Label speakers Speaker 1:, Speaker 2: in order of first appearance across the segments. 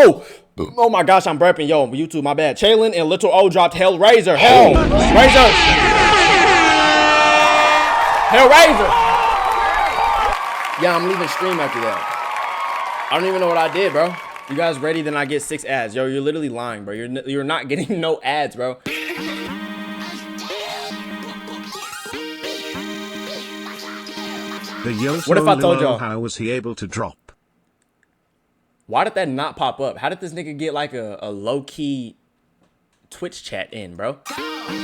Speaker 1: Oh! Oh my gosh, I'm burping. Yo, YouTube, my bad. Chaltom and Little O dropped Hellraiser. Hellraiser. Hellraiser. Yeah, I'm leaving stream after that. I don't even know what I did, bro. You guys ready? Then I get 6 ads. Yo, you're literally lying, bro. You're not getting no ads, bro.
Speaker 2: What if I told y'all? How was he able to drop?
Speaker 1: Why did that not pop up? How did this nigga get like a low-key Twitch chat in, bro?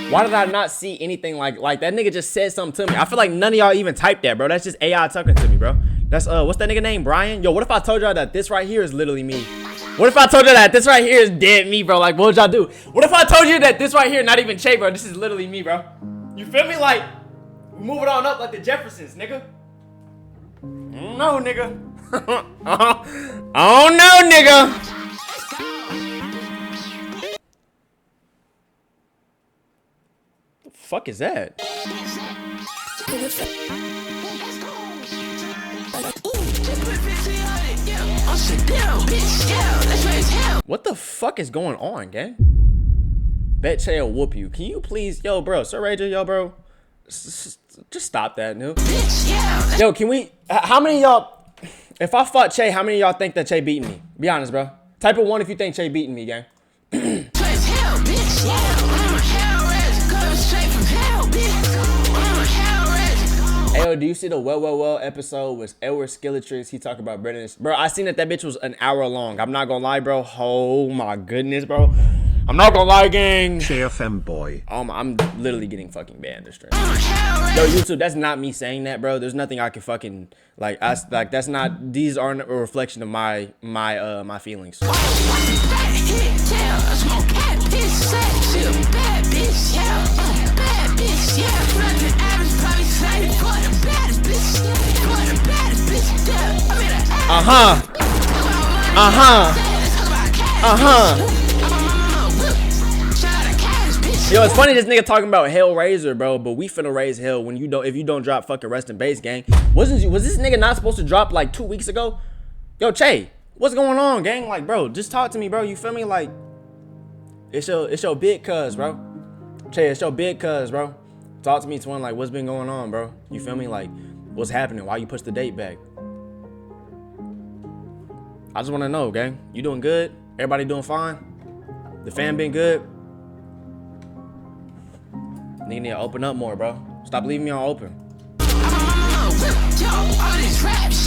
Speaker 1: Why did I not see anything like that nigga just said something to me? I feel like none of y'all even typed that, bro. That's just AI talking to me, bro. That's what's that nigga name? Brian? Yo, what if I told y'all that this right here is literally me? What if I told you that this right here is dead me, bro? Like, what would y'all do? What if I told you that this right here, not even Che, bro? This is literally me, bro. You feel me? Like, move it on up like the Jeffersons, nigga. No, nigga. Oh no, nigga. The fuck is that? What the fuck is going on, gang? Bet Che will whoop you. Can you please, yo, bro, Sir Rager, yo, bro, just stop that, new. Yo, can we? How many of y'all? If I fought Che, how many of y'all think that Che beating me? Be honest, bro. Type of 1 if you think Che beating me, gang. Ayo, do you see the well episode with Edward Skilletrix? He talked about British. Bro, I seen that bitch was an hour long. I'm not gonna lie, bro. Oh my goodness, bro. I'm not gonna lie, gang.
Speaker 2: JFM boy.
Speaker 1: I'm literally getting fucking banned this stream. Yo, YouTube, that's not me saying that, bro. There's nothing I can fucking like. That's not. These aren't a reflection of my feelings. Yo, it's funny this nigga talking about Hellraiser, bro, but we finna raise hell when you don't, if you don't drop fucking Rest in Base, gang. Was this nigga not supposed to drop like 2 weeks ago? Yo, Che, what's going on, gang? Like, bro, just talk to me, bro. You feel me? Like, it's your big cuz, bro. Che, it's your big cuz, bro. Talk to me, twin. Like, what's been going on, bro? You feel me? Like, what's happening? Why you push the date back? I just want to know, gang. You doing good? Everybody doing fine? The fam been good? Nigga need to open up more, bro. Stop leaving me on open.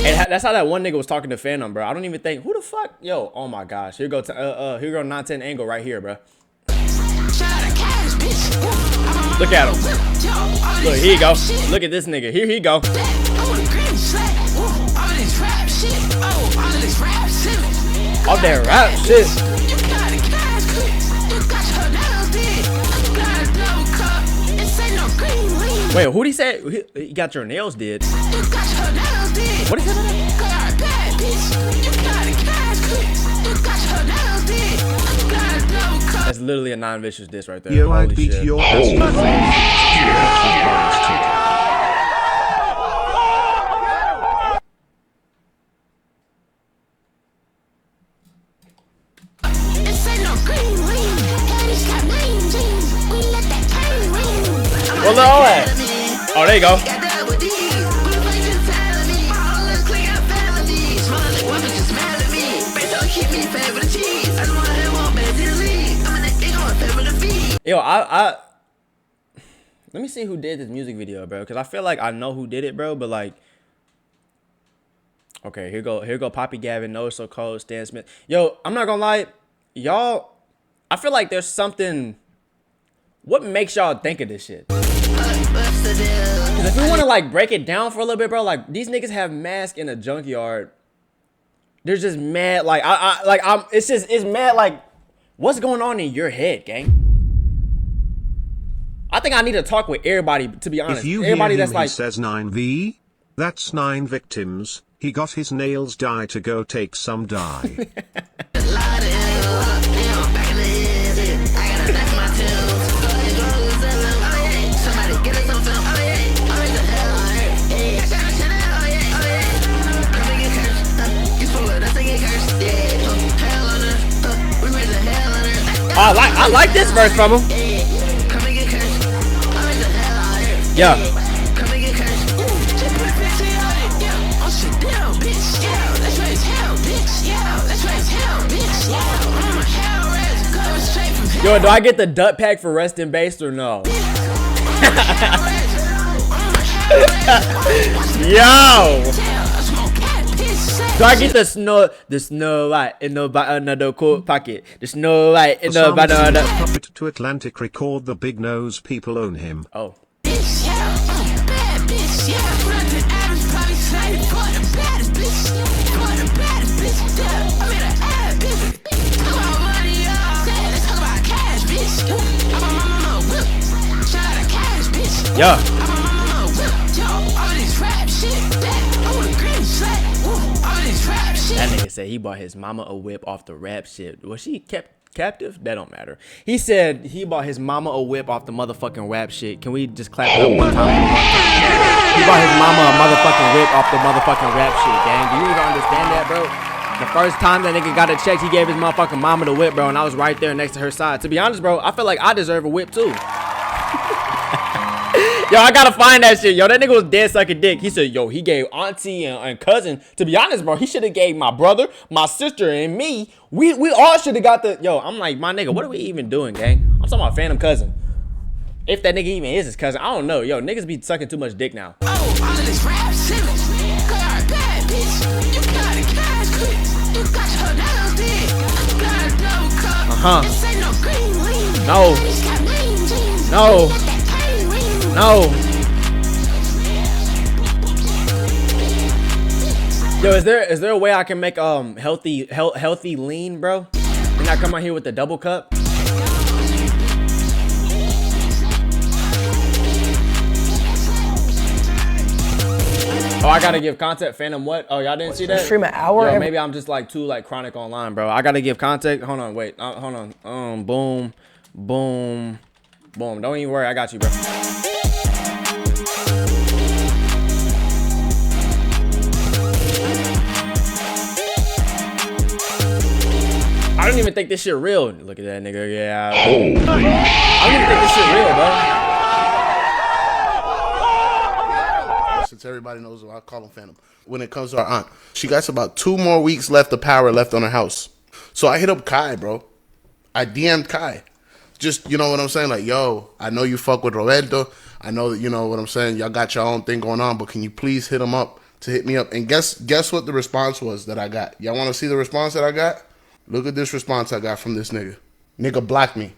Speaker 1: And that's how that one nigga was talking to Phantom, bro. I don't even think, who the fuck? Yo, oh my gosh. Here go 910 angle right here, bro. Look at him. Look, here you go. Look at this nigga. Here he go. All that rap shit. Wait, who'd he say? He got your nails did. What is that? That's literally a non-vicious diss right there.
Speaker 2: Yo, I beat your ass.
Speaker 1: Where's the all at? Oh, there you go. Yo, let me see who did this music video, bro, because I feel like I know who did it, bro, but like, okay, here go Poppy Gavin, No So Cold, Stan Smith. Yo, I'm not gonna lie, y'all, I feel like there's something. What makes y'all think of this shit? Because if we want to like break it down for a little bit, bro, like these niggas have masks in a junkyard. They're just mad, like it's mad, like what's going on in your head, gang? I think I need to talk with everybody, to be honest.
Speaker 2: If you
Speaker 1: everybody
Speaker 2: hear him,
Speaker 1: that's like,
Speaker 2: he says 9V, that's 9 victims. He got his nails dyed to go take some dye.
Speaker 1: I like this verse from him. Yeah. Yo, do I get the duck pack for resting base or no? Yo! Do I get the Snow White in the coat pocket? The Snow White in the banana.
Speaker 2: Puppet to Atlantic record the big nose people own him.
Speaker 1: Oh. Yeah. That nigga said he bought his mama a whip off the rap shit. Was she kept captive? That don't matter. He said he bought his mama a whip off the motherfucking rap shit. Can we just clap it up one time? He bought his mama a motherfucking whip off the motherfucking rap shit, gang. Do you even understand that, bro? The first time that nigga got a check, he gave his motherfucking mama the whip, bro, and I was right there next to her side. To be honest, bro, I feel like I deserve a whip too. Yo, I gotta find that shit. Yo, that nigga was dead sucking dick. He said, yo, he gave auntie and cousin. To be honest, bro, he should have gave my brother, my sister, and me. We all should have got the... Yo, I'm like, my nigga, what are we even doing, gang? I'm talking about phantom cousin. If that nigga even is his cousin, I don't know. Yo, niggas be sucking too much dick now. Oh, all of this rap shit. Got a bad bitch. You got a cash quick. You got your down dick. Got a double cup. This ain't no green lean. No. No. No. Yo, is there a way I can make healthy lean, bro? And I come out here with the double cup? Oh, I gotta give content. Phantom what? Oh, y'all didn't see that?
Speaker 3: Stream an hour.
Speaker 1: Yo, maybe I'm just like too like chronic online, bro. I gotta give content. Hold on, wait. Hold on. Boom, boom, boom. Don't even worry. I got you, bro. I don't even think this shit real. Look at that nigga. Yeah. I don't even think this shit real, bro.
Speaker 4: Since everybody knows I call him Phantom. When it comes to our aunt, she got about 2 more weeks left of power left on her house. So I hit up Kai, bro. I DM'd Kai. Just, you know what I'm saying? Like, yo, I know you fuck with Roberto. I know that, you know what I'm saying? Y'all got your own thing going on, but can you please hit him up to hit me up? And guess what the response was that I got? Y'all want to see the response that I got? Look at this response I got from this nigga. Nigga blocked me.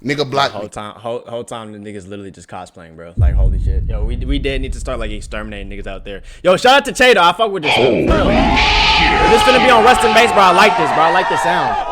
Speaker 4: Nigga blocked me.
Speaker 1: Whole time the niggas literally just cosplaying, bro. Like, holy shit. Yo, we did need to start like exterminating niggas out there. Yo, shout out to Chato. I fuck with this. This finna be on Western Base, bro. I like this, bro. I like the sound.